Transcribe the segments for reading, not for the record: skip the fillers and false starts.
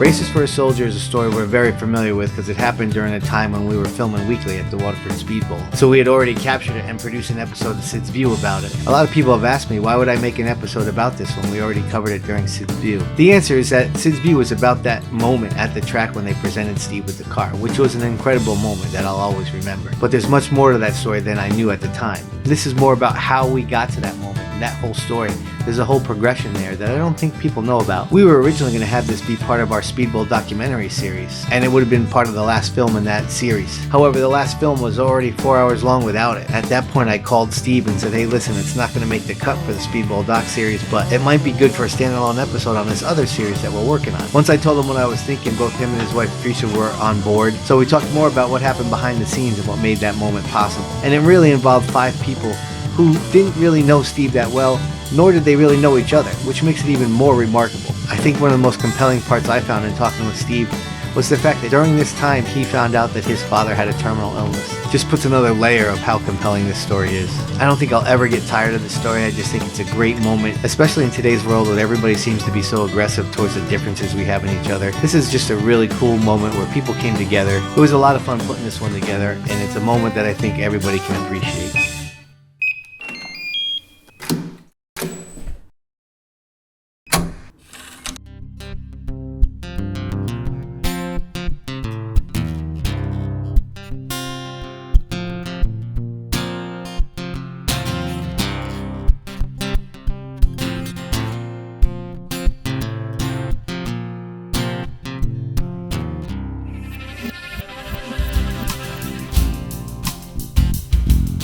Races for a Soldier is a story we're very familiar with because it happened during a time when we were filming weekly at the Waterford Speedbowl. So we had already captured it and produced an episode of Sid's View about it. A lot of people have asked me, why would I make an episode about this when we already covered it during Sid's View? The answer is that Sid's View was about that moment at the track when they presented Steve with the car, which was an incredible moment that I'll always remember. But there's much more to that story than I knew at the time. This is more about how we got to that moment and that whole story. There's a whole progression there that I don't think people know about. We were originally going to have this be part of our Speedbowl documentary series, and it would have been part of the last film in that series. However, the last film was already 4 hours long without it. At that point, I called Steve and said, hey, listen, it's not going to make the cut for the Speedbowl doc series, but it might be good for a standalone episode on this other series that we're working on. Once I told him what I was thinking, both him and his wife, Teresa, were on board. So we talked more about what happened behind the scenes and what made that moment possible. And it really involved 5 people who didn't really know Steve that well, nor did they really know each other, which makes it even more remarkable. I think one of the most compelling parts I found in talking with Steve was the fact that during this time he found out that his father had a terminal illness. Just puts another layer of how compelling this story is. I don't think I'll ever get tired of this story. I just think it's a great moment, especially in today's world where everybody seems to be so aggressive towards the differences we have in each other. This is just a really cool moment where people came together. It was a lot of fun putting this one together, and it's a moment that I think everybody can appreciate.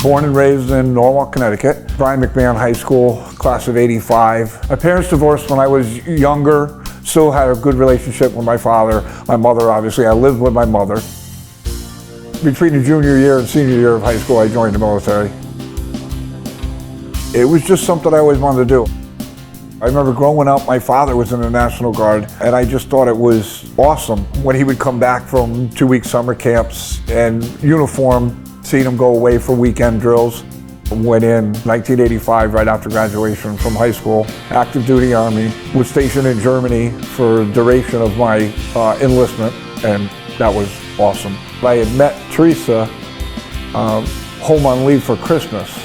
Born and raised in Norwalk, Connecticut. Brian McMahon High School, class of '85. My parents divorced when I was younger. Still had a good relationship with my father. My mother, obviously, I lived with my mother. Between the junior year and senior year of high school, I joined the military. It was just something I always wanted to do. I remember growing up, my father was in the National Guard, and I just thought it was awesome when he would come back from 2-week summer camps and uniform, seeing him go away for weekend drills. Went in 1985, right after graduation from high school, active duty Army, was stationed in Germany for the duration of my enlistment, and that was awesome. I had met Teresa home on leave for Christmas,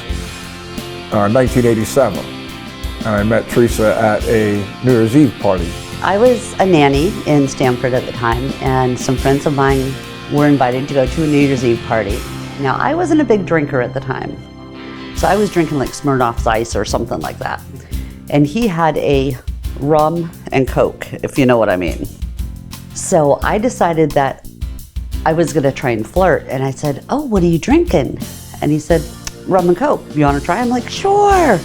1987, and I met Teresa at a New Year's Eve party. I was a nanny in Stamford at the time, and some friends of mine were invited to go to a New Year's Eve party. Now, I wasn't a big drinker at the time, so I was drinking like Smirnoff's Ice or something like that. And he had a rum and Coke, if you know what I mean. So I decided that I was gonna try and flirt, and I said, oh, what are you drinking? And he said, rum and Coke. You wanna try? I'm like, sure.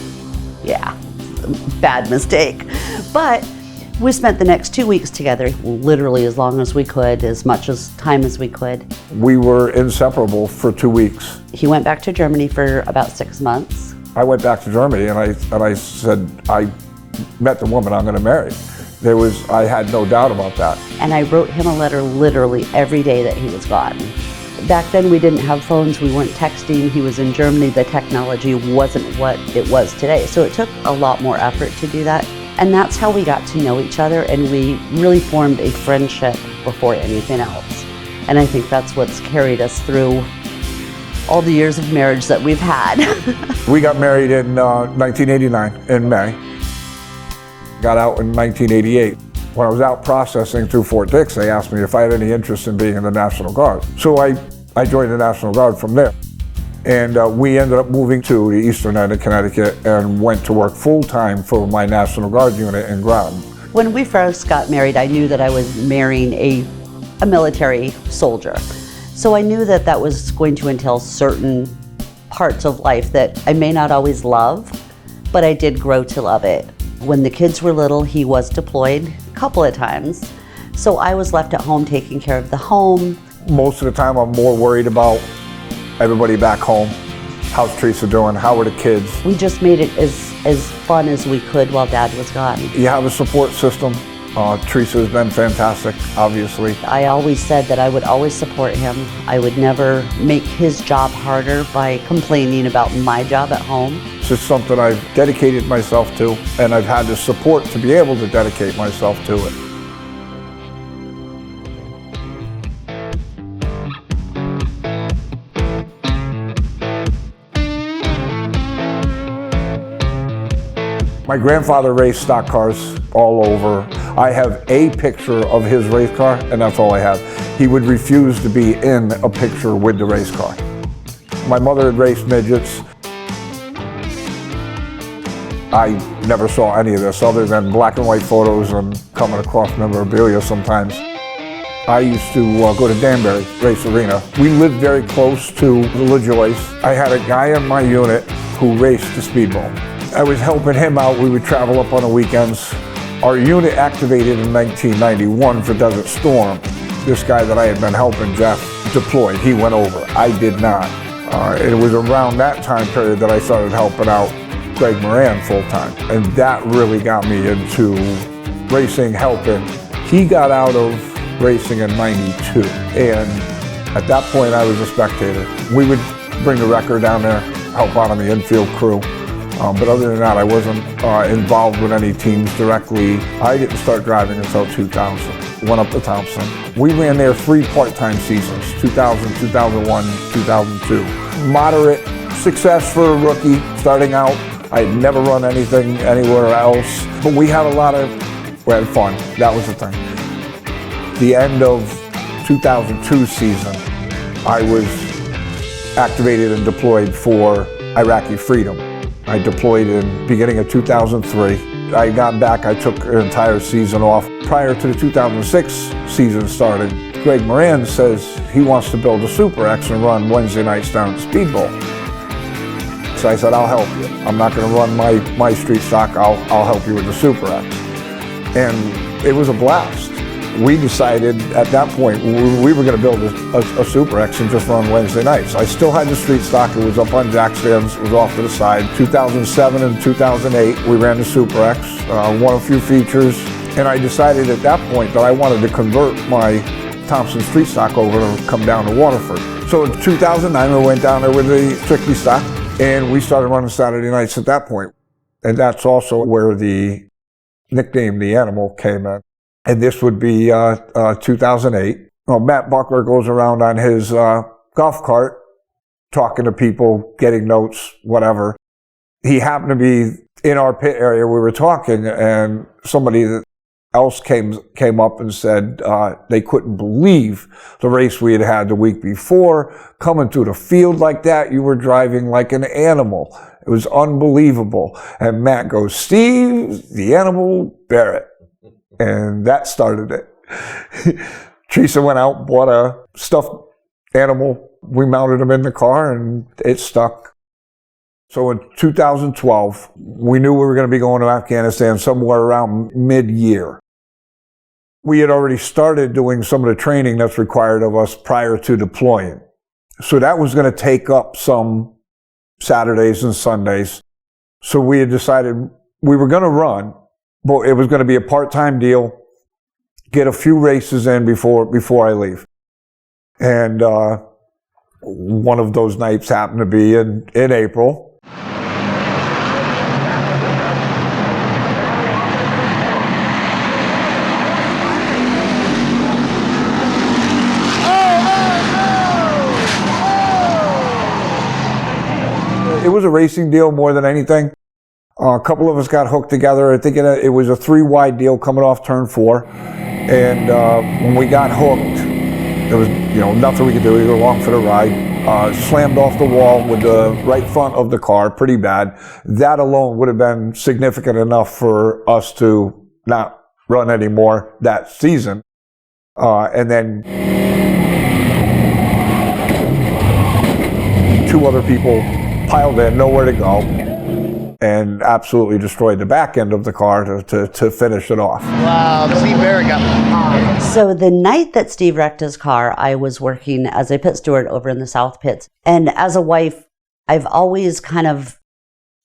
Yeah, bad mistake. But we spent the next 2 weeks together, literally as long as we could, as much as time as we could. We were inseparable for 2 weeks. He went back to Germany for about 6 months. I went back to Germany and I said, I met the woman I'm gonna marry. I had no doubt about that. And I wrote him a letter literally every day that he was gone. Back then we didn't have phones, we weren't texting, he was in Germany, the technology wasn't what it was today. So it took a lot more effort to do that. And that's how we got to know each other, and we really formed a friendship before anything else. And I think that's what's carried us through all the years of marriage that we've had. We got married in 1989 in May. Got out in 1988. When I was out processing through Fort Dix, they asked me if I had any interest in being in the National Guard. So I joined the National Guard from there. And we ended up moving to the eastern end of Connecticut and went to work full-time for my National Guard unit in Groton. When we first got married, I knew that I was marrying a military soldier. So I knew that that was going to entail certain parts of life that I may not always love, but I did grow to love it. When the kids were little, he was deployed a couple of times. So I was left at home taking care of the home. Most of the time I'm more worried about everybody back home. How's Teresa doing? How are the kids? We just made it as fun as we could while Dad was gone. You have a support system. Teresa has been fantastic, obviously. I always said that I would always support him. I would never make his job harder by complaining about my job at home. It's just something I've dedicated myself to, and I've had the support to be able to dedicate myself to it. My grandfather raced stock cars all over. I have a picture of his race car, and that's all I have. He would refuse to be in a picture with the race car. My mother had raced midgets. I never saw any of this other than black and white photos and coming across memorabilia sometimes. I used to go to Danbury Race Arena. We lived very close to the LaJoy's. I had a guy in my unit who raced the Speedbowl. I was helping him out. We would travel up on the weekends. Our unit activated in 1991 for Desert Storm. This guy that I had been helping, Jeff, deployed. He went over. I did not. It was around that time period that I started helping out Greg Moran full-time. And that really got me into racing, helping. He got out of racing in '92. And at that point, I was a spectator. We would bring the wrecker down there, help out on the infield crew. But other than that, I wasn't involved with any teams directly. I didn't start driving until 2000. Went up to Thompson. We ran there 3 part-time seasons, 2000, 2001, 2002. Moderate success for a rookie starting out. I had never run anything anywhere else, but we had fun. That was the thing. The end of 2002 season, I was activated and deployed for Iraqi freedom. I deployed in beginning of 2003. I got back, I took an entire season off. Prior to the 2006 season started, Greg Moran says he wants to build a Super X and run Wednesday nights down at the Speedbowl. So I said, I'll help you. I'm not gonna run my street stock, I'll help you with the Super X. And it was a blast. We decided at that point we were going to build a Super X and just run Wednesday nights. I still had the street stock. It was up on jack stands. It was off to the side. 2007 and 2008, we ran the Super X, won a few features, and I decided at that point that I wanted to convert my Thompson street stock over to come down to Waterford. So in 2009, we went down there with the strictly stock, and we started running Saturday nights at that point. And that's also where the nickname The Animal came in. And this would be 2008. Well, Matt Buckler goes around on his golf cart, talking to people, getting notes, whatever. He happened to be in our pit area. We were talking, and somebody else came up and said they couldn't believe the race we had had the week before. Coming through the field like that, you were driving like an animal. It was unbelievable. And Matt goes, Steve, the Animal Barrett. And that started it. Teresa went out, bought a stuffed animal. We mounted him in the car, and it stuck. So in 2012, we knew we were going to be going to Afghanistan somewhere around mid-year. We had already started doing some of the training that's required of us prior to deploying. So that was going to take up some Saturdays and Sundays. So we had decided we were going to run, but it was going to be a part-time deal, get a few races in before I leave. And one of those nights happened to be in April. It was a racing deal more than anything. A couple of us got hooked together. I think it was a 3-wide deal coming off turn 4. And when we got hooked, there was nothing we could do. We were along for the ride. Slammed off the wall with the right front of the car pretty bad. That alone would have been significant enough for us to not run anymore that season. And then 2 other people piled in, nowhere to go, and absolutely destroyed the back end of the car to finish it off. Wow, Steve Barrett got So the night that Steve wrecked his car, I was working as a pit steward over in the South Pits. And as a wife, I've always kind of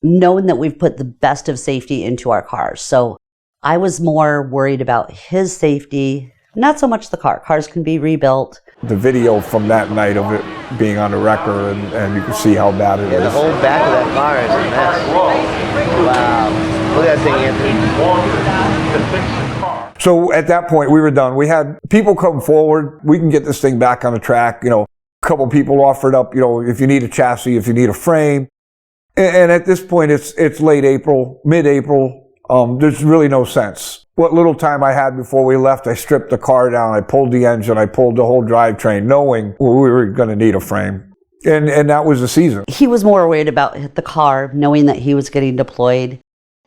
known that we've put the best of safety into our cars. So I was more worried about his safety, not so much the car. Cars can be rebuilt. The video from that night of it being on the wrecker, and you can see how bad it is. the whole back of that car is a mess. Wow. Look at that thing, Anthony. So at that point, we were done. We had people come forward. We can get this thing back on the track. A couple people offered up, if you need a chassis, if you need a frame. And at this point, it's late April, mid-April. There's really no sense. What little time I had before we left, I stripped the car down, I pulled the engine, I pulled the whole drivetrain, knowing we were going to need a frame. And that was the season. He was more worried about the car, knowing that he was getting deployed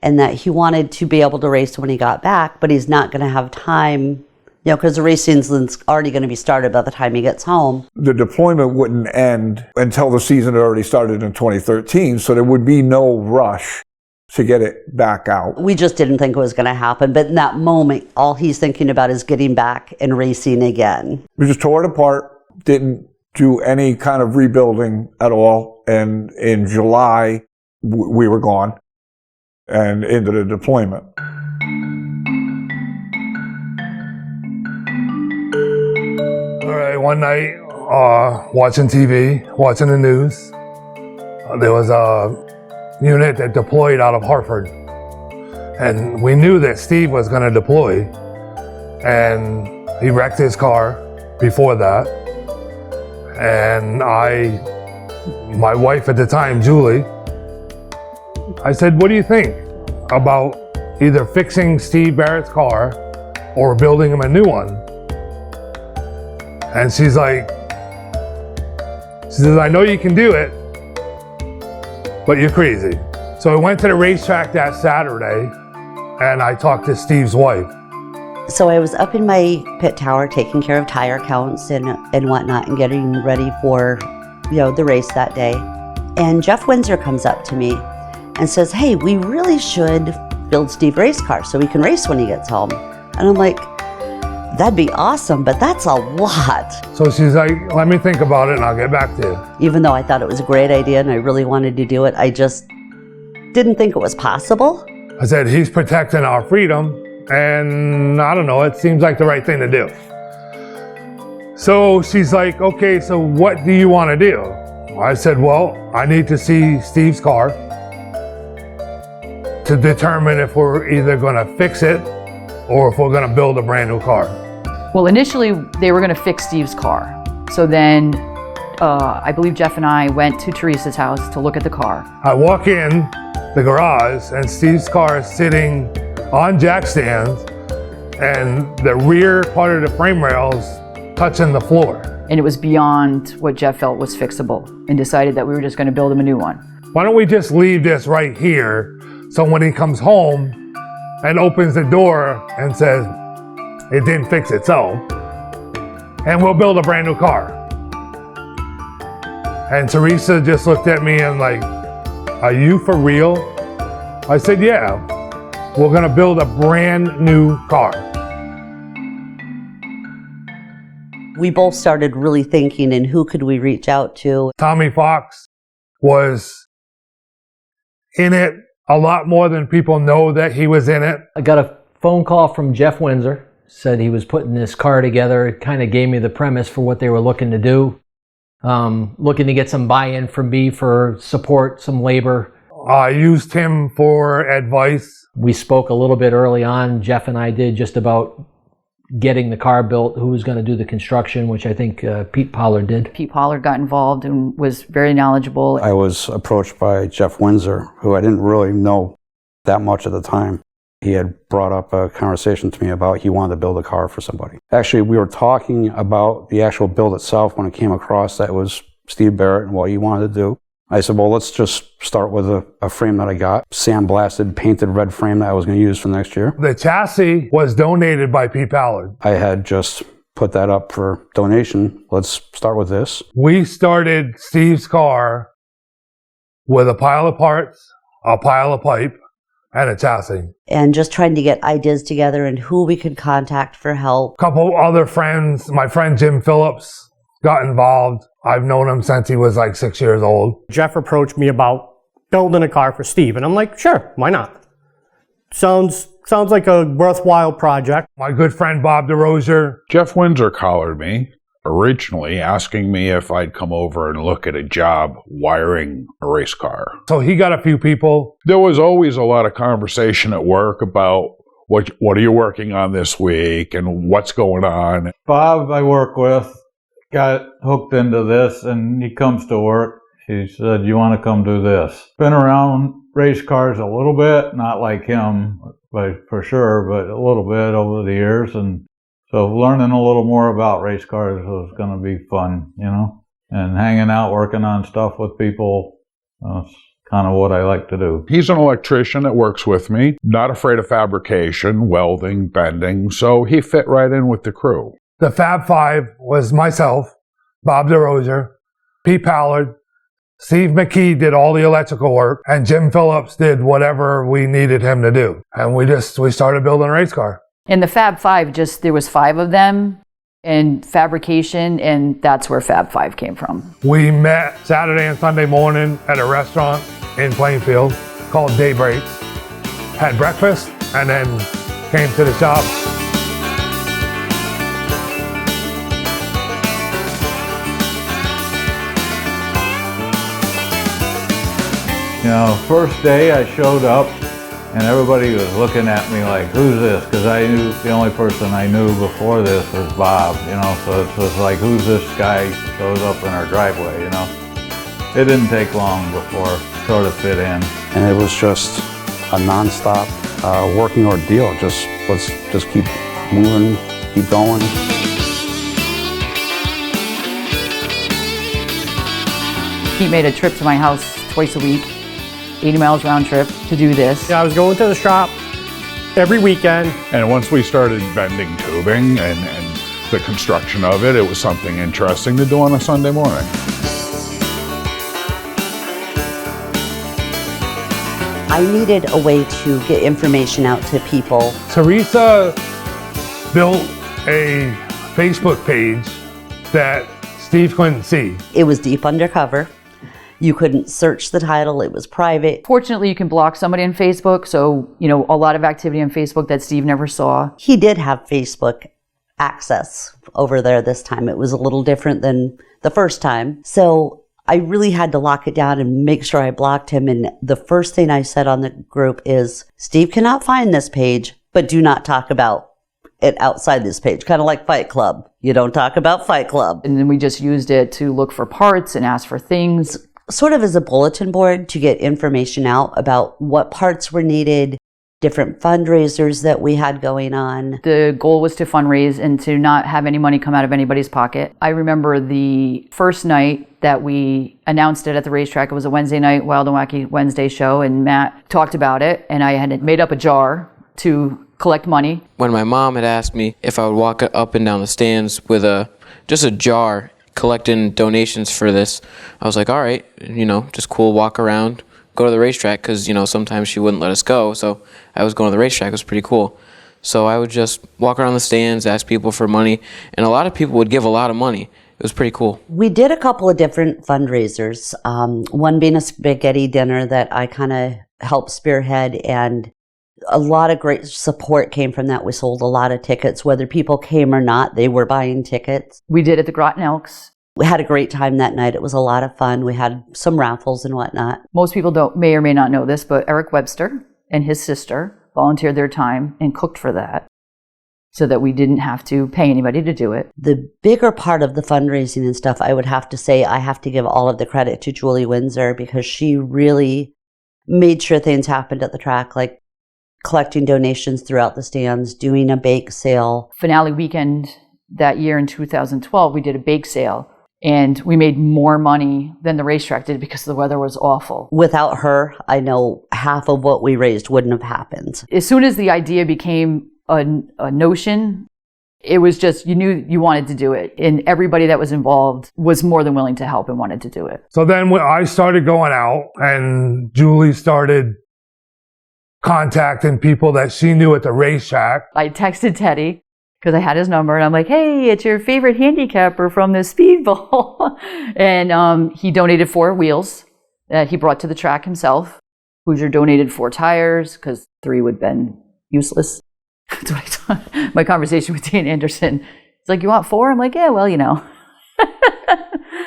and that he wanted to be able to race when he got back, but he's not going to have time, because the race season's already going to be started by the time he gets home. The deployment wouldn't end until the season had already started in 2013, so there would be no rush to get it back out. We just didn't think it was going to happen, but in that moment, all he's thinking about is getting back and racing again. We just tore it apart, didn't do any kind of rebuilding at all, and in July, we were gone and into the deployment. All right, one night, watching TV, watching the news, there was a unit that deployed out of Hartford. And we knew that Steve was going to deploy, and he wrecked his car before that. And my wife at the time, Julie, I said, what do you think about either fixing Steve Barrett's car or building him a new one? And she says, I know you can do it, but you're crazy. So I went to the racetrack that Saturday and I talked to Steve's wife. So I was up in my pit tower taking care of tire counts and whatnot and getting ready for, the race that day. And Jeff Windsor comes up to me and says, hey, we really should build Steve a race car so he can race when he gets home. And I'm like, that'd be awesome, but that's a lot. So she's like, let me think about it and I'll get back to you. Even though I thought it was a great idea and I really wanted to do it, I just didn't think it was possible. I said, he's protecting our freedom, and I don't know, it seems like the right thing to do. So she's like, okay, so what do you want to do? I said, well, I need to see Steve's car to determine if we're either going to fix it or if we're going to build a brand new car. Well, initially they were going to fix Steve's car. So then I believe Jeff and I went to Teresa's house to look at the car. I walk in the garage and Steve's car is sitting on jack stands and the rear part of the frame rails touching the floor. And it was beyond what Jeff felt was fixable and decided that we were just going to build him a new one. Why don't we just leave this right here so when he comes home and opens the door and says it didn't fix itself, and we'll build a brand new car. And Teresa just looked at me and like, are you for real? I said, yeah, we're gonna build a brand new car. We both started really thinking, and who could we reach out to? Tommy Fox was in it a lot more than people know that he was in it. I got a phone call from Jeff Windsor, said he was putting this car together. It kind of gave me the premise for what they were looking to do. Looking to get some buy-in from me for support, some labor. I used him for advice. We spoke a little bit early on, Jeff and I did, just about getting the car built, who was going to do the construction, which I think Pete Pollard did. Pete Pollard got involved and was very knowledgeable. I was approached by Jeff Windsor, who I didn't really know that much at the time. He had brought up a conversation to me about he wanted to build a car for somebody. Actually, we were talking about the actual build itself when it came across that it was Steve Barrett and what he wanted to do. I said, well, let's just start with a frame that I got, sandblasted, painted red frame that I was going to use for next year. The chassis was donated by Pete Pollard. I had just put that up for donation. Let's start with this. We started Steve's car with a pile of parts, a pile of pipe, and a chassis. And just trying to get ideas together and who we could contact for help. A couple other friends, my friend Jim Phillips got involved. I've known him since he was like 6 years old. Jeff approached me about building a car for Steve, and I'm like, sure, why not? Sounds like a worthwhile project. My good friend Bob DeRosier. Jeff Windsor collared me, originally asking me if I'd come over and look at a job wiring a race car. So he got a few people. There was always a lot of conversation at work about what are you working on this week and what's going on. Bob I work with got hooked into this, and he comes to work She said, you want to come do this? Been around race cars a little bit, not like him, but for sure, but a little bit over the years. And so learning a little more about race cars was going to be fun, you know, and hanging out, working on stuff with people. That's kind of what I like to do. He's an electrician that works with me, not afraid of fabrication, welding, bending, so he fit right in with the crew. The Fab Five was myself, Bob DeRozier, Pete Pallard, Steve McKee did all the electrical work, and Jim Phillips did whatever we needed him to do. And we started building a race car. In the Fab Five, there was 5 of them in fabrication, and that's where Fab Five came from. We met Saturday and Sunday morning at a restaurant in Plainfield called Daybreaks, had breakfast, and then came to the shop. You know, first day I showed up and everybody was looking at me like, who's this? Because I knew the only person I knew before this was Bob, you know, so it was like, who's this guy shows up in our driveway, you know? It didn't take long before it sort of fit in. And it was just a nonstop working ordeal. Let's just keep moving, keep going. He made a trip to my house twice a week, 80 miles round trip to do this. Yeah, I was going to the shop every weekend. And once we started bending tubing and the construction of it, it was something interesting to do on a Sunday morning. I needed a way to get information out to people. Teresa built a Facebook page that Steve couldn't see. It was deep undercover. You couldn't search the title, it was private. Fortunately, you can block somebody on Facebook, so, you know, a lot of activity on Facebook that Steve never saw. He did have Facebook access over there this time. It was a little different than the first time. So I really had to lock it down and make sure I blocked him. And the first thing I said on the group is, Steve cannot find this page, but do not talk about it outside this page. Kind of like Fight Club. You don't talk about Fight Club. And then we just used it to look for parts and ask for things. Sort of as a bulletin board to get information out about what parts were needed, different fundraisers that we had going on. The goal was to fundraise and to not have any money come out of anybody's pocket. I remember the first night that we announced it at the racetrack. It was a Wednesday night, Wild and Wacky Wednesday show, and Matt talked about it, and I had made up a jar to collect money. When my mom had asked me if I would walk up and down the stands with just a jar collecting donations for this, I was like, all right, you know, just cool, walk around, go to the racetrack, because, you know, sometimes she wouldn't let us go, so I was going to the racetrack. It was pretty cool. So I would just walk around the stands, ask people for money, and a lot of people would give a lot of money. It was pretty cool. We did a couple of different fundraisers, one being a spaghetti dinner that I kind of helped spearhead, and a lot of great support came from that. We sold a lot of tickets. Whether people came or not, they were buying tickets. We did at the Groton Elks. We had a great time that night. It was a lot of fun. We had some raffles and whatnot. Most people may or may not know this, but Eric Webster and his sister volunteered their time and cooked for that so that we didn't have to pay anybody to do it. The bigger part of the fundraising and stuff, I would have to say, I have to give all of the credit to Julie Windsor, because she really made sure things happened at the track, like collecting donations throughout the stands, doing a bake sale. Finale weekend that year in 2012, we did a bake sale, and we made more money than the racetrack did because the weather was awful. Without her, I know half of what we raised wouldn't have happened. As soon as the idea became a notion, it was just, you knew you wanted to do it, and everybody that was involved was more than willing to help and wanted to do it. So then I started going out, and Julie started contacting people that she knew at the racetrack. I texted Teddy because I had his number, and I'm like, hey, it's your favorite handicapper from the Speedbowl. And he donated 4 wheels that he brought to the track himself. Hoosier donated 4 tires because 3 would have been useless. That's what I thought. My conversation with Dan Anderson. He's like, you want 4? I'm like, yeah, well, you know.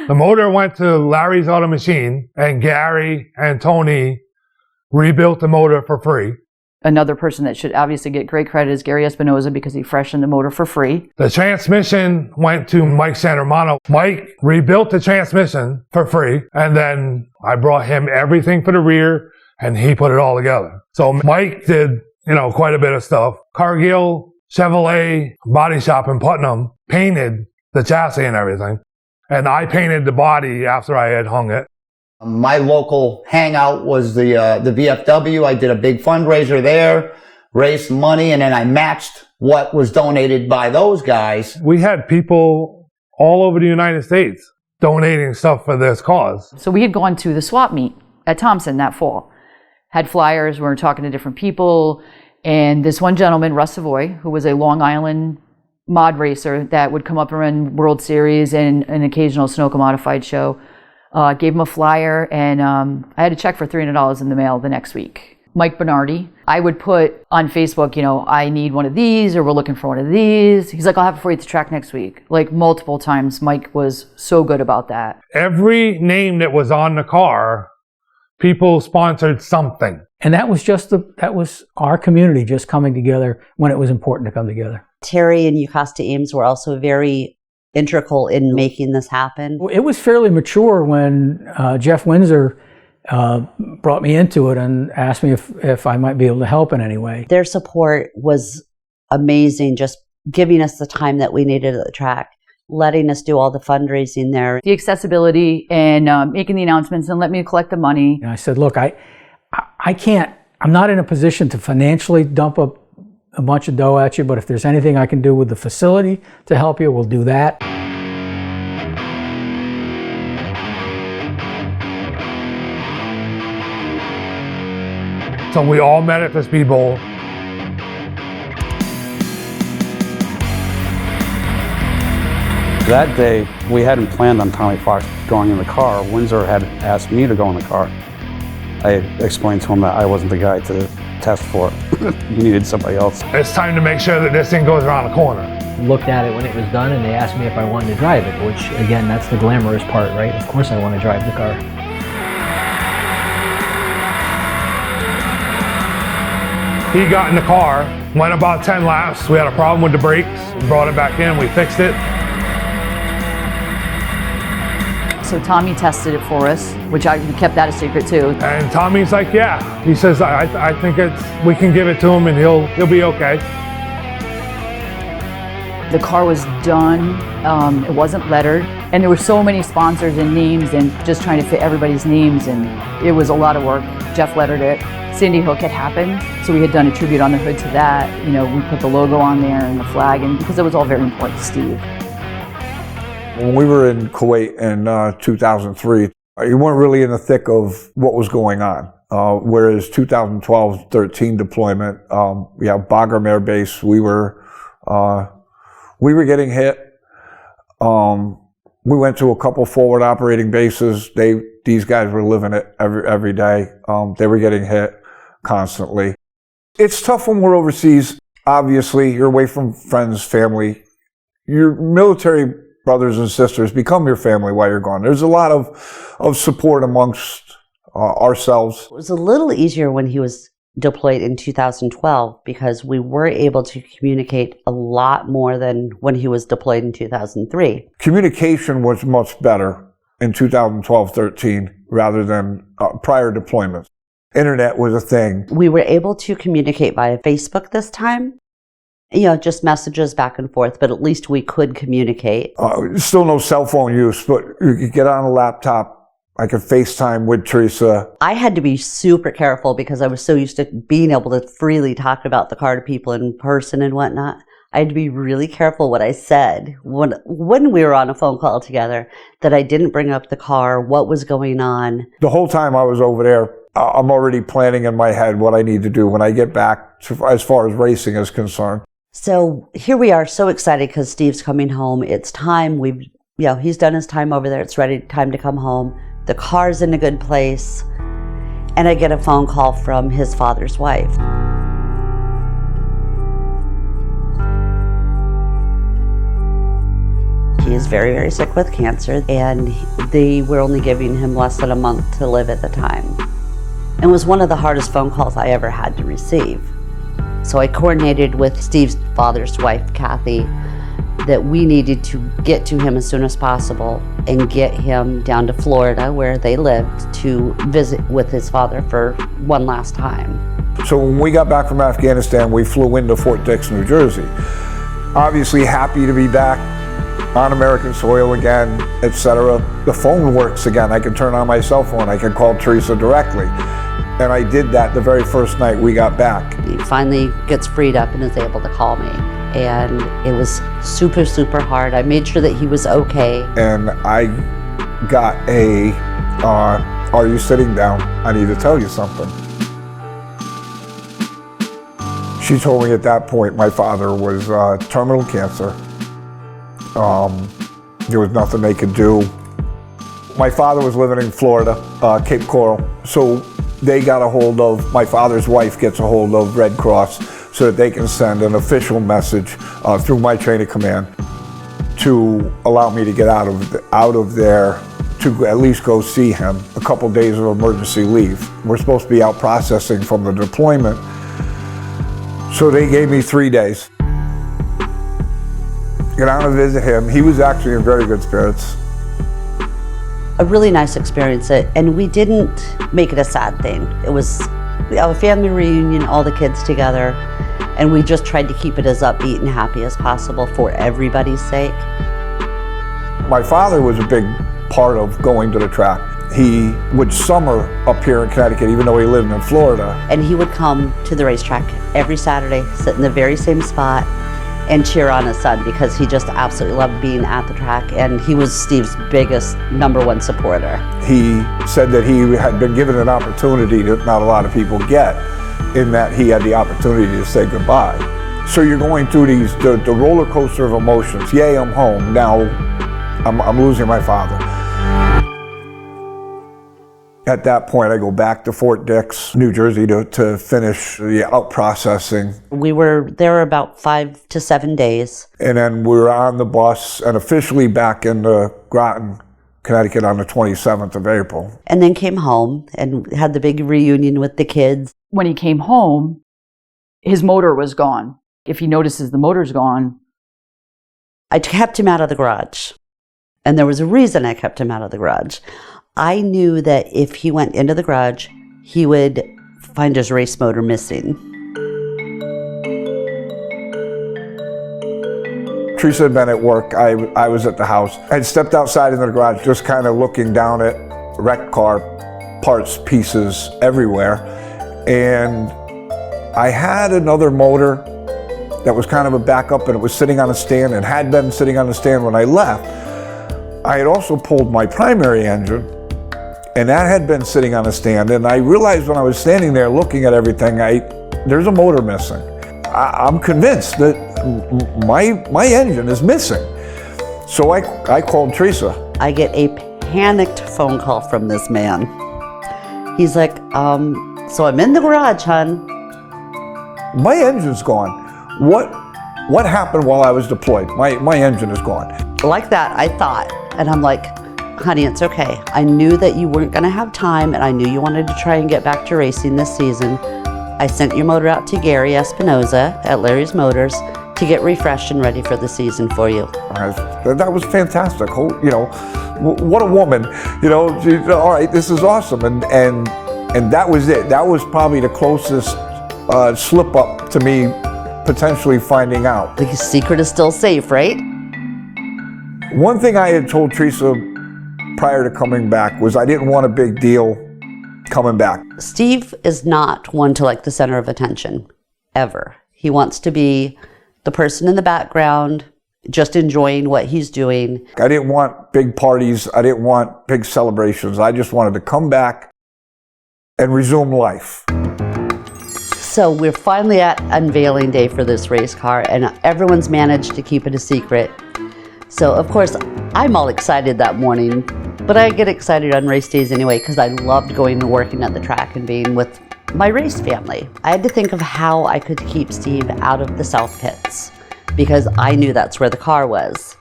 The motor went to Larry's Auto Machine, and Gary and Tony rebuilt the motor for free. Another person that should obviously get great credit is Gary Espinoza because he freshened the motor for free. The transmission went to Mike Santermano. Mike rebuilt the transmission for free, and then I brought him everything for the rear, and he put it all together. So Mike did, quite a bit of stuff. Cargill, Chevrolet, Body Shop in Putnam painted the chassis and everything, and I painted the body after I had hung it. My local hangout was the VFW. I did a big fundraiser there, raised money, and then I matched what was donated by those guys. We had people all over the United States donating stuff for this cause. So we had gone to the swap meet at Thompson that fall. Had flyers, we were talking to different people, and this one gentleman, Russ Savoy, who was a Long Island mod racer that would come up around World Series and an occasional Sunoco modified show, gave him a flyer, and I had a check for $300 in the mail the next week. Mike Bernardi, I would put on Facebook, I need one of these, or we're looking for one of these. He's like, I'll have it for you at the track next week. Like multiple times, Mike was so good about that. Every name that was on the car, people sponsored something. And that was our community just coming together when it was important to come together. Terry and Yocosta Ames were also very integral in making this happen. It was fairly mature when Jeff Windsor brought me into it and asked me if I might be able to help in any way. Their support was amazing, just giving us the time that we needed at the track, letting us do all the fundraising there. The accessibility and making the announcements and let me collect the money. And I said, look, I can't, I'm not in a position to financially dump up a bunch of dough at you, but if there's anything I can do with the facility to help you, we'll do that. So we all met at the Speedbowl. That day, we hadn't planned on Tommy Fox going in the car. Windsor had asked me to go in the car. I explained to him that I wasn't the guy to test for it. You needed somebody else. It's time to make sure that this thing goes around the corner. Looked at it when it was done, and they asked me if I wanted to drive it, which again, that's the glamorous part, right? Of course I want to drive the car. He got in the car, went about 10 laps. We had a problem with the brakes. We brought it back in, we fixed it. So Tommy tested it for us, which I kept that a secret too. And Tommy's like, yeah. He says, I think we can give it to him and he'll be okay. The car was done, it wasn't lettered, and there were so many sponsors and names and just trying to fit everybody's names, and it was a lot of work. Jeff lettered it. Sandy Hook had happened, so we had done a tribute on the hood to that. We put the logo on there and the flag, and because it was all very important to Steve. When we were in Kuwait in 2003, you weren't really in the thick of what was going on. Whereas 2012-13 deployment, Bagram Air Base, we were getting hit. We went to a couple forward operating bases. These guys were living it every day. They were getting hit constantly. It's tough when we're overseas. Obviously, you're away from friends, family. Your military brothers and sisters become your family while you're gone. There's a lot of support amongst ourselves. It was a little easier when he was deployed in 2012 because we were able to communicate a lot more than when he was deployed in 2003. Communication was much better in 2012-13 rather than prior deployments. Internet was a thing. We were able to communicate via Facebook this time. Just messages back and forth, but at least we could communicate. Still no cell phone use, but you could get on a laptop. I could FaceTime with Teresa. I had to be super careful because I was so used to being able to freely talk about the car to people in person and whatnot. I had to be really careful what I said when we were on a phone call together, that I didn't bring up the car, what was going on. The whole time I was over there, I'm already planning in my head what I need to do when I get back as far as racing is concerned. So here we are, so excited because Steve's coming home. It's time. He's done his time over there. It's time to come home. The car's in a good place. And I get a phone call from his father's wife. He is very, very sick with cancer, and they were only giving him less than a month to live at the time. It was one of the hardest phone calls I ever had to receive. So I coordinated with Steve's father's wife, Kathy, that we needed to get to him as soon as possible and get him down to Florida, where they lived, to visit with his father for one last time. So when we got back from Afghanistan, we flew into Fort Dix, New Jersey. Obviously happy to be back on American soil again, etc. The phone works again. I can turn on my cell phone. I can call Teresa directly. And I did that the very first night we got back. He finally gets freed up and is able to call me. And it was super, super hard. I made sure that he was okay. And I got a, are you sitting down? I need to tell you something. She told me at that point my father was terminal cancer. There was nothing they could do. My father was living in Florida, Cape Coral, so they got a hold of, my father's wife gets a hold of Red Cross so that they can send an official message through my chain of command to allow me to get out of there to at least go see him. A couple days of emergency leave. We're supposed to be out processing from the deployment, so they gave me 3 days. Get down to visit him. He was actually in very good spirits. A really nice experience, and we didn't make it a sad thing. It was a family reunion, all the kids together, and we just tried to keep it as upbeat and happy as possible for everybody's sake. My father was a big part of going to the track. He would summer up here in Connecticut, even though he lived in Florida. And he would come to the racetrack every Saturday, sit in the very same spot, and cheer on his son, because he just absolutely loved being at the track, and he was Steve's biggest #1 supporter. He said that he had been given an opportunity that not a lot of people get, in that he had the opportunity to say goodbye. So you're going through the roller coaster of emotions. Yay, I'm home. Now I'm losing my father. At that point, I go back to Fort Dix, New Jersey, to finish the out processing. We were there about 5 to 7 days. And then we were on the bus and officially back into Groton, Connecticut on the 27th of April. And then came home and had the big reunion with the kids. When he came home, his motor was gone. If he notices the motor's gone. I kept him out of the garage. And there was a reason I kept him out of the garage. I knew that if he went into the garage, he would find his race motor missing. Teresa had been at work. I was at the house. I had stepped outside into the garage, just kind of looking down at wrecked car parts, pieces everywhere. And I had another motor that was kind of a backup, and it was sitting on a stand and had been sitting on a stand when I left. I had also pulled my primary engine, and that had been sitting on a stand, and I realized when I was standing there looking at everything, there's a motor missing. I'm convinced that my engine is missing. So I called Teresa. I get a panicked phone call from this man. He's like, so I'm in the garage, hon. My engine's gone. What happened while I was deployed? My engine is gone. Like that, I thought, and I'm like, honey, it's okay. I knew that you weren't gonna have time, and I knew you wanted to try and get back to racing this season. I sent your motor out to Gary Espinoza at Larry's Motors to get refreshed and ready for the season for you. That was fantastic. You know, what a woman. You know, all right, this is awesome, and that was it. That was probably the closest slip up to me potentially finding out. The secret is still safe, right? One thing I had told Teresa prior to coming back was I didn't want a big deal coming back. Steve is not one to like the center of attention, ever. He wants to be the person in the background, just enjoying what he's doing. I didn't want big parties. I didn't want big celebrations. I just wanted to come back and resume life. So we're finally at unveiling day for this race car, and everyone's managed to keep it a secret. So of course, I'm all excited that morning, but I get excited on race days anyway because I loved going and working at the track and being with my race family. I had to think of how I could keep Steve out of the south pits because I knew that's where the car was.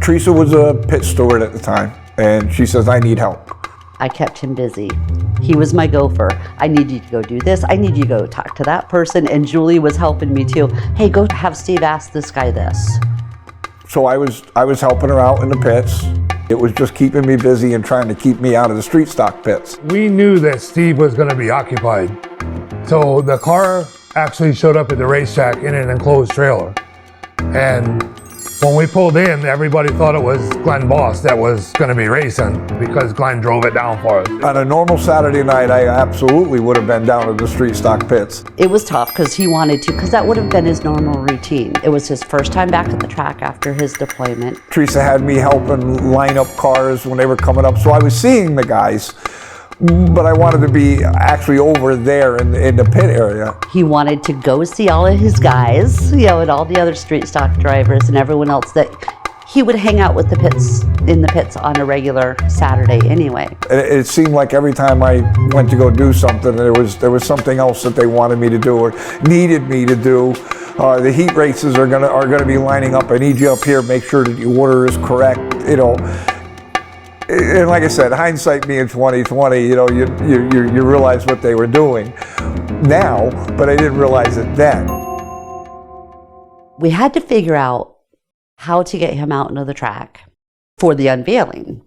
Teresa was a pit steward at the time, and she says, I need help. I kept him busy. He was my gopher. I need you to go do this. I need you to go talk to that person. And Julie was helping me too. Hey, go have Steve ask this guy this. So I was helping her out in the pits. It was just keeping me busy and trying to keep me out of the street stock pits. We knew that Steve was going to be occupied. So the car actually showed up at the racetrack in an enclosed trailer. And when we pulled in, everybody thought it was Glenn Boss that was going to be racing because Glenn drove it down for us. On a normal Saturday night, I absolutely would have been down at the street stock pits. It was tough because he wanted to, because that would have been his normal routine. It was his first time back at the track after his deployment. Teresa had me helping line up cars when they were coming up, so I was seeing the guys, but I wanted to be actually over there in the pit area. He wanted to go see all of his guys, you know, and all the other street stock drivers and everyone else that he would hang out with in the pits on a regular Saturday anyway. It seemed like every time I went to go do something, there was something else that they wanted me to do or needed me to do. The heat races are gonna be lining up. I need you up here. Make sure that your order is correct. You know. And like I said, hindsight being 20/20, you know, you realize what they were doing now, but I didn't realize it then. We had to figure out how to get him out into the track for the unveiling.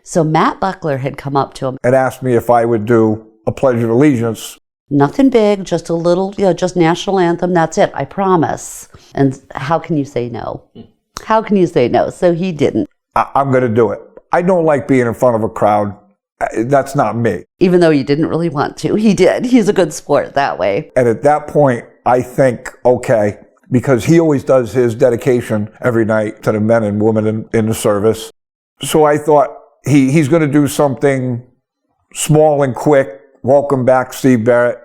So Matt Buckler had come up to him and asked me if I would do a Pledge of Allegiance. Nothing big, just a little, you know, just national anthem, that's it, I promise. And how can you say no? How can you say no? So he didn't. I'm going to do it. I don't like being in front of a crowd. That's not me. Even though he didn't really want to, he did. He's a good sport that way. And at that point, I think, okay, because he always does his dedication every night to the men and women in the service. So I thought he's going to do something small and quick. Welcome back, Steve Barrett.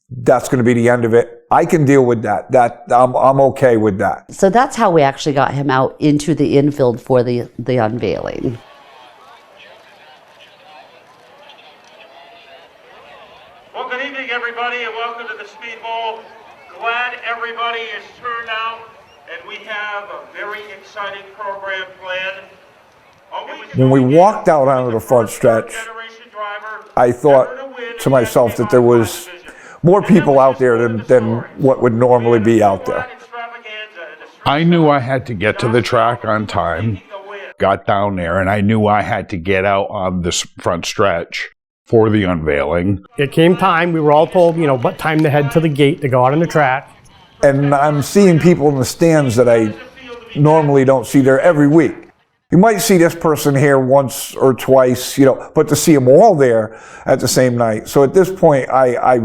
That's going to be the end of it. I can deal with that. I'm okay with that. So that's how we actually got him out into the infield for the unveiling. Well, good evening, everybody, and welcome to the Speedbowl. Glad everybody is turned out, and we have a very exciting program planned. When we walked out onto the front stretch, I thought to myself that there was more people out there than what would normally be out there. I knew I had to get to the track on time, got down there, and I knew I had to get out on this front stretch for the unveiling. It came time, we were all told, you know, what time to head to the gate to go out on the track. And I'm seeing people in the stands that I normally don't see there every week. You might see this person here once or twice, you know, but to see them all there at the same night. So at this point, I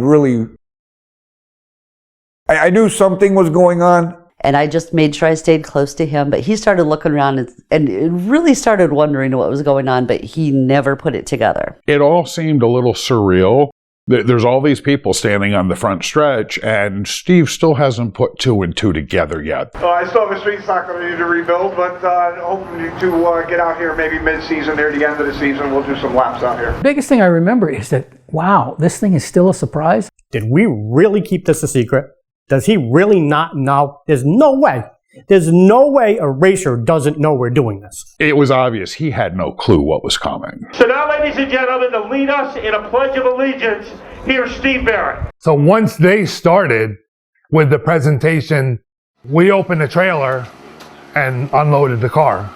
knew something was going on. And I just made sure I stayed close to him. But he started looking around and really started wondering what was going on, but he never put it together. It all seemed a little surreal. There's all these people standing on the front stretch, and Steve still hasn't put two and two together yet. I still have a street stock that I need to rebuild, but hoping to get out here maybe mid-season, near the end of the season. We'll do some laps out here. The biggest thing I remember is that, wow, this thing is still a surprise. Did we really keep this a secret? Does he really not know? There's no way. There's no way a racer doesn't know we're doing this. It was obvious he had no clue what was coming. So now, ladies and gentlemen, to lead us in a Pledge of Allegiance, here's Steve Barrett. So once they started with the presentation, we opened the trailer and unloaded the car.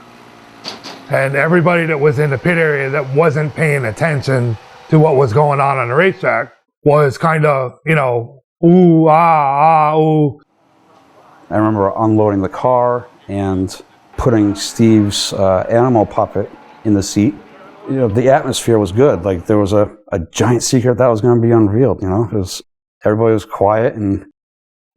And everybody that was in the pit area that wasn't paying attention to what was going on the racetrack was kind of, you know, ooh, ooh. I remember unloading the car and putting Steve's animal puppet in the seat. You know, the atmosphere was good. Like there was a giant secret that was going to be unveiled, you know, because everybody was quiet and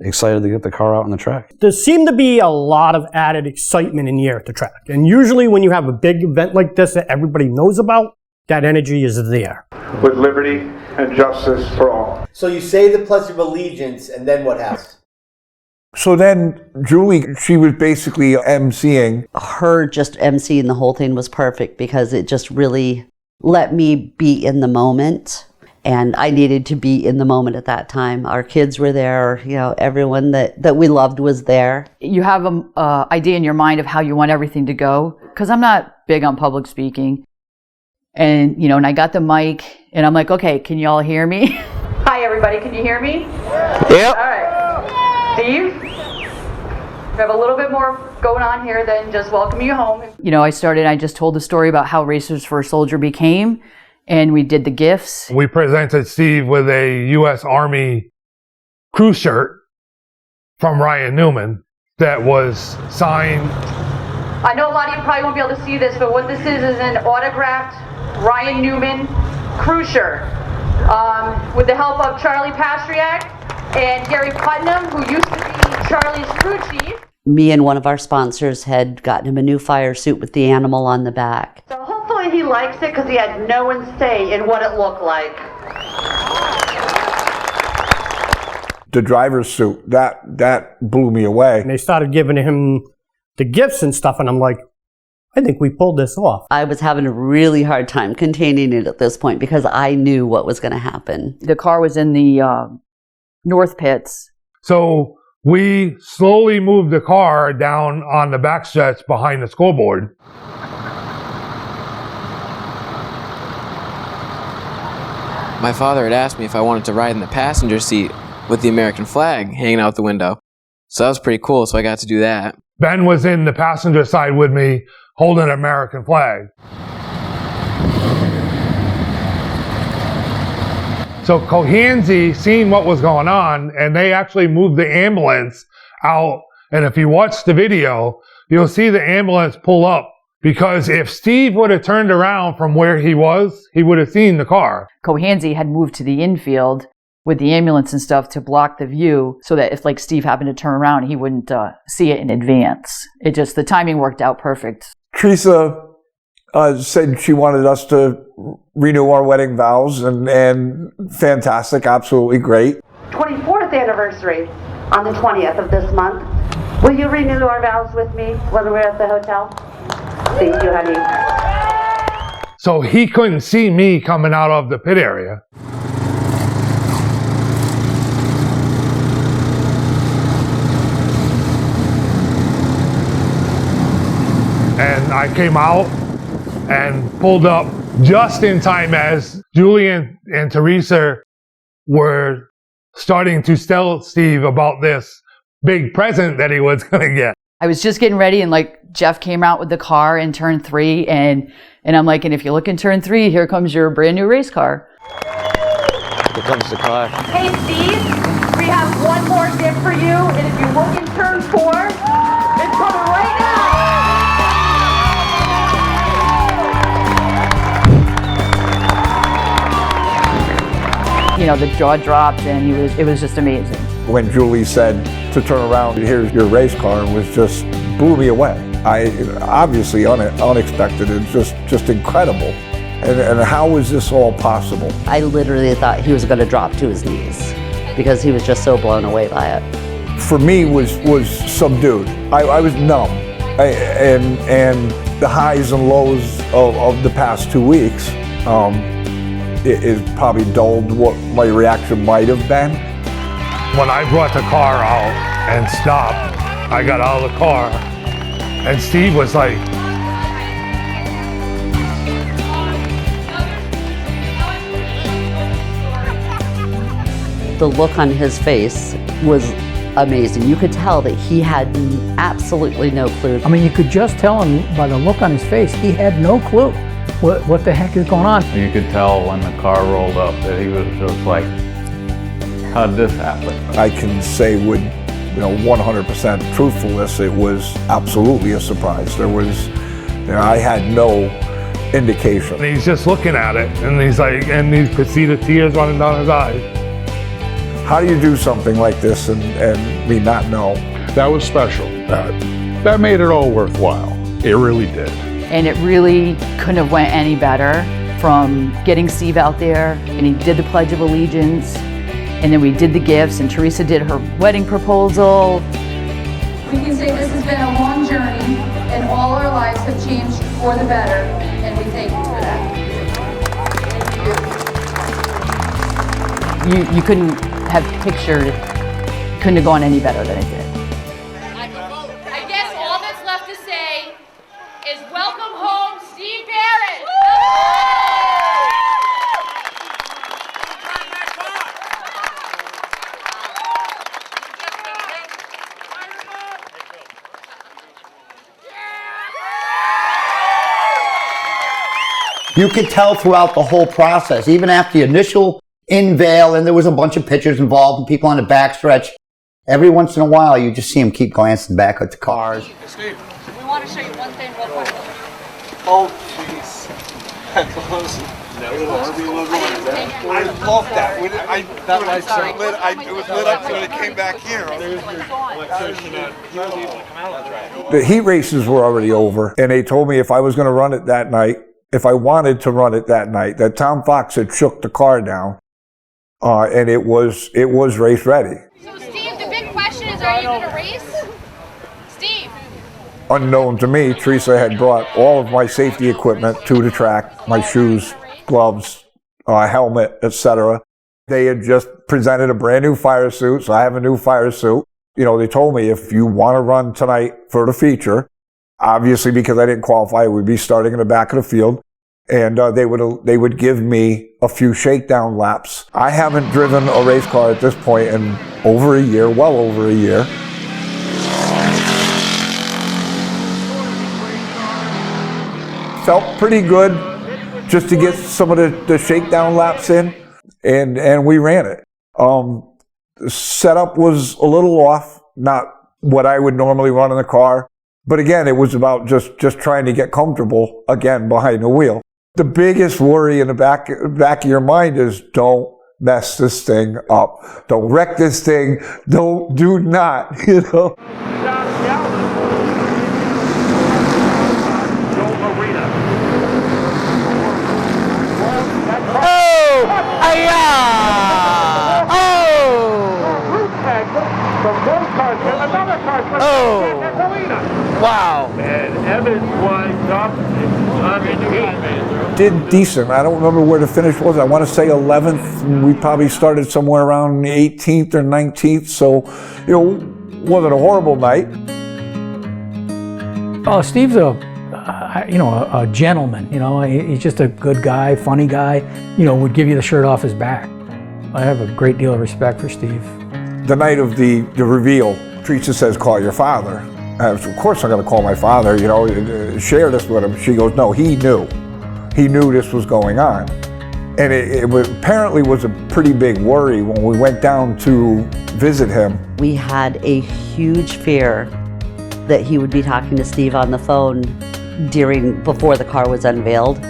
excited to get the car out on the track. There seemed to be a lot of added excitement in the air at the track. And usually when you have a big event like this that everybody knows about, that energy is there. With liberty and justice for all. So you say the Pledge of Allegiance, and then what happens? So then Julie, she was basically emceeing. Her just emceeing the whole thing was perfect because it just really let me be in the moment. And I needed to be in the moment at that time. Our kids were there, you know, everyone that we loved was there. You have an idea in your mind of how you want everything to go, because I'm not big on public speaking. And, and I got the mic and I'm like, okay, can you all hear me? Hi, everybody. Can you hear me? Yep. All right. Steve, we have a little bit more going on here than just welcoming you home. I just told the story about how Racers for a Soldier became, and we did the gifts. We presented Steve with a U.S. Army crew shirt from Ryan Newman that was signed. I know a lot of you probably won't be able to see this, but what this is an autographed Ryan Newman crew shirt with the help of Charlie Pastriak and Gary Putnam, who used to be Charlie's crew chief. Me and one of our sponsors had gotten him a new fire suit with the animal on the back. So hopefully he likes it because he had no one say in what it looked like. The driver's suit, that blew me away. And they started giving him the gifts and stuff, and I'm like, I think we pulled this off. I was having a really hard time containing it at this point because I knew what was going to happen. The car was in the north pits. So we slowly moved the car down on the backstretch behind the scoreboard. My father had asked me if I wanted to ride in the passenger seat with the American flag hanging out the window. So that was pretty cool, so I got to do that. Ben was in the passenger side with me holding an American flag. So Cohansey seen what was going on, and they actually moved the ambulance out. And if you watch the video, you'll see the ambulance pull up. Because if Steve would have turned around from where he was, he would have seen the car. Cohansey had moved to the infield with the ambulance and stuff to block the view so that if Steve happened to turn around, he wouldn't see it in advance. The timing worked out perfect. Teresa said she wanted us to renew our wedding vows, and fantastic, absolutely great. 24th anniversary on the 20th of this month. Will you renew our vows with me when we're at the hotel? Thank you, honey. So he couldn't see me coming out of the pit area. And I came out and pulled up just in time as Julian and Teresa were starting to tell Steve about this big present that he was going to get. I was just getting ready and Jeff came out with the car in turn 3 and I'm like, and if you look in turn 3, here comes your brand new race car. Here comes the car. Hey, Steve, we have one more gift for you, and if you look in turn 4, it's coming right now. The jaw dropped and it was just amazing. When Julie said to turn around, here's your race car, it was just blew me away. Obviously unexpected and just incredible. And how was this all possible? I literally thought he was going to drop to his knees because he was just so blown away by it. For me, was subdued. I was numb, and the highs and lows of the past 2 weeks. It probably dulled what my reaction might have been. When I brought the car out and stopped, I got out of the car, and Steve was like, The look on his face was amazing. You could tell that he had absolutely no clue. I mean, you could just tell him by the look on his face, he had no clue what the heck is going on. You could tell when the car rolled up that he was just like, how'd this happen? I can say with 100% truthfulness, it was absolutely a surprise. I had no indication. And he's just looking at it, and he's like, and you could see the tears running down his eyes. How do you do something like this and me not know? That was special. That made it all worthwhile. It really did. And it really couldn't have went any better, from getting Steve out there, and he did the Pledge of Allegiance, and then we did the gifts, and Teresa did her wedding proposal. We can say this has been a long journey, and all our lives have changed for the better, and we thank you for that. You couldn't have pictured, couldn't have gone any better than it did. I guess all that's left to say is welcome home, Steve Barrett! You could tell throughout the whole process, even after the initial unveil, and there was a bunch of pitchers involved and people on the backstretch. Every once in a while, you just see them keep glancing back at the cars. Steve, we want to show you one thing real quick. Oh, jeez. That close. No, I love that. When that lights up. It was lit up when it came back here. There's your electrician out. He was able to come out on the track. The heat races were already over, and they told me if I was going to run it that night, if I wanted to run it that night, that Tom Fox had shook the car down, and it was race ready. So Steve, the big question is, are you going to race? Steve. Unknown to me, Teresa had brought all of my safety equipment to the track, my shoes, gloves, helmet, etc. They had just presented a brand new fire suit, so I have a new fire suit. You know, they told me if you want to run tonight for the feature, obviously because I didn't qualify, I would be starting in the back of the field, and they would give me a few shakedown laps. I haven't driven a race car at this point in over a year, well over a year. Felt pretty good just to get some of the shakedown laps in, and we ran it. The setup was a little off, not what I would normally run in the car, but again, it was about just trying to get comfortable again behind the wheel. The biggest worry in the back of your mind is don't mess this thing up. Don't wreck this thing. Do not, you know. Wow. And Evans winds up on Did decent. I don't remember where the finish was. I want to say 11th. And we probably started somewhere around 18th or 19th. So, you know, wasn't a horrible night. Oh, Steve's a gentleman. You know, he's just a good guy, funny guy. You know, would give you the shirt off his back. I have a great deal of respect for Steve. The night of the reveal, Teresa says, "Call your father." Of course I'm going to call my father, you know, share this with him. She goes, no, he knew. He knew this was going on. And it apparently was a pretty big worry when we went down to visit him. We had a huge fear that he would be talking to Steve on the phone before the car was unveiled,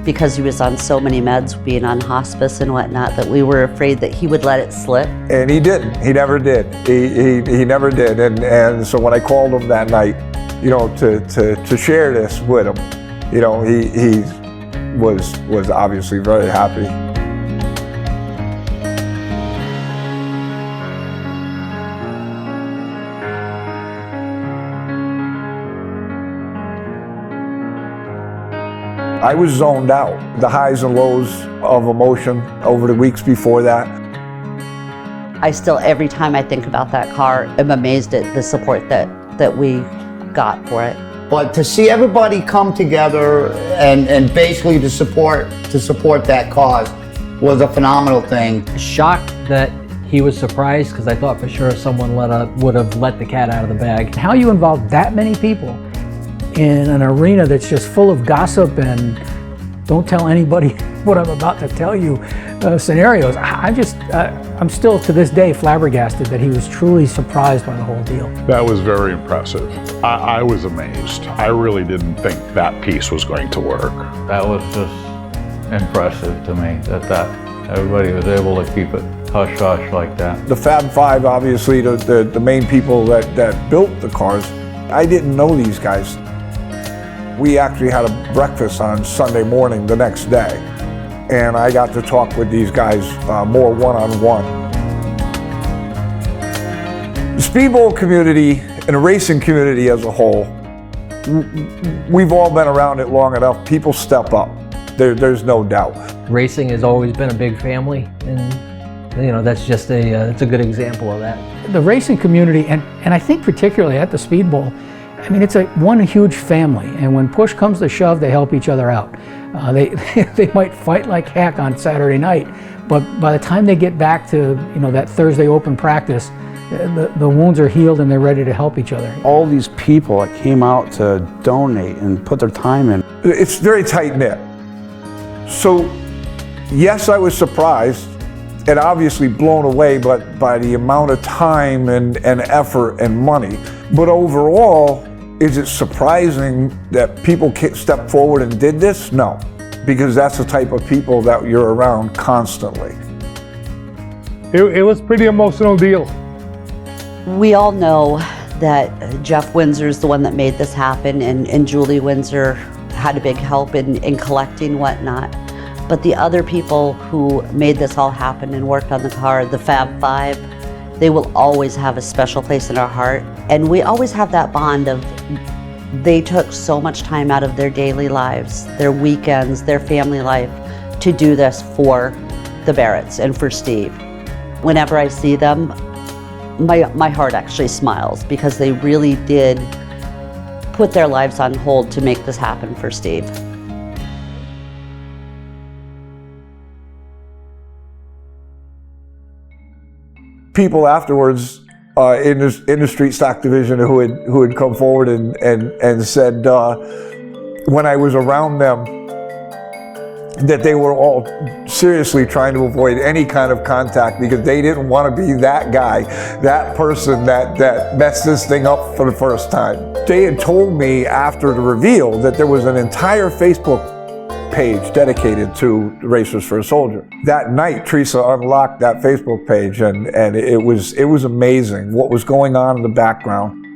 because he was on so many meds, being on hospice and whatnot, that we were afraid that he would let it slip. And he didn't. He never did. He never did. And so when I called him that night, you know, to share this with him, you know, he was obviously very happy. I was zoned out. The highs and lows of emotion over the weeks before that. I still, every time I think about that car, am amazed at the support that we got for it. But to see everybody come together and basically to support that cause was a phenomenal thing. Shocked that he was surprised, because I thought for sure someone would have let the cat out of the bag. How you involve that many people in an arena that's just full of gossip and don't tell anybody what I'm about to tell you scenarios. I'm still to this day flabbergasted that he was truly surprised by the whole deal. That was very impressive. I was amazed. I really didn't think that piece was going to work. That was just impressive to me, that everybody was able to keep it hush-hush like that. The Fab Five, obviously, the main people that built the cars, I didn't know these guys. We actually had a breakfast on Sunday morning the next day, and I got to talk with these guys more one-on-one. The Speedbowl community and the racing community as a whole, we've all been around it long enough. People step up. There's no doubt. Racing has always been a big family, and you know, that's just it's a good example of that. The racing community, and I think particularly at the Speedbowl, I mean, it's one huge family, and when push comes to shove, they help each other out. They might fight like heck on Saturday night, but by the time they get back to that Thursday open practice, the wounds are healed and they're ready to help each other. All these people that came out to donate and put their time in. It's very tight-knit. So, yes, I was surprised and obviously blown away by the amount of time and effort and money. But overall, is it surprising that people stepped forward and did this? No, because that's the type of people that you're around constantly. It was a pretty emotional deal. We all know that Jeff Windsor is the one that made this happen, and Julie Windsor had a big help in collecting whatnot. But the other people who made this all happen and worked on the car, the Fab Five, they will always have a special place in our heart. And we always have that bond of they took so much time out of their daily lives, their weekends, their family life to do this for the Barretts and for Steve. Whenever I see them, my heart actually smiles because they really did put their lives on hold to make this happen for Steve. People afterwards in the street stock division who had come forward and said when I was around them that they were all seriously trying to avoid any kind of contact because they didn't want to be that guy, that person that messed this thing up for the first time. They had told me after the reveal that there was an entire Facebook page dedicated to Racers for a Soldier. That night, Teresa unlocked that Facebook page, and it was amazing what was going on in the background.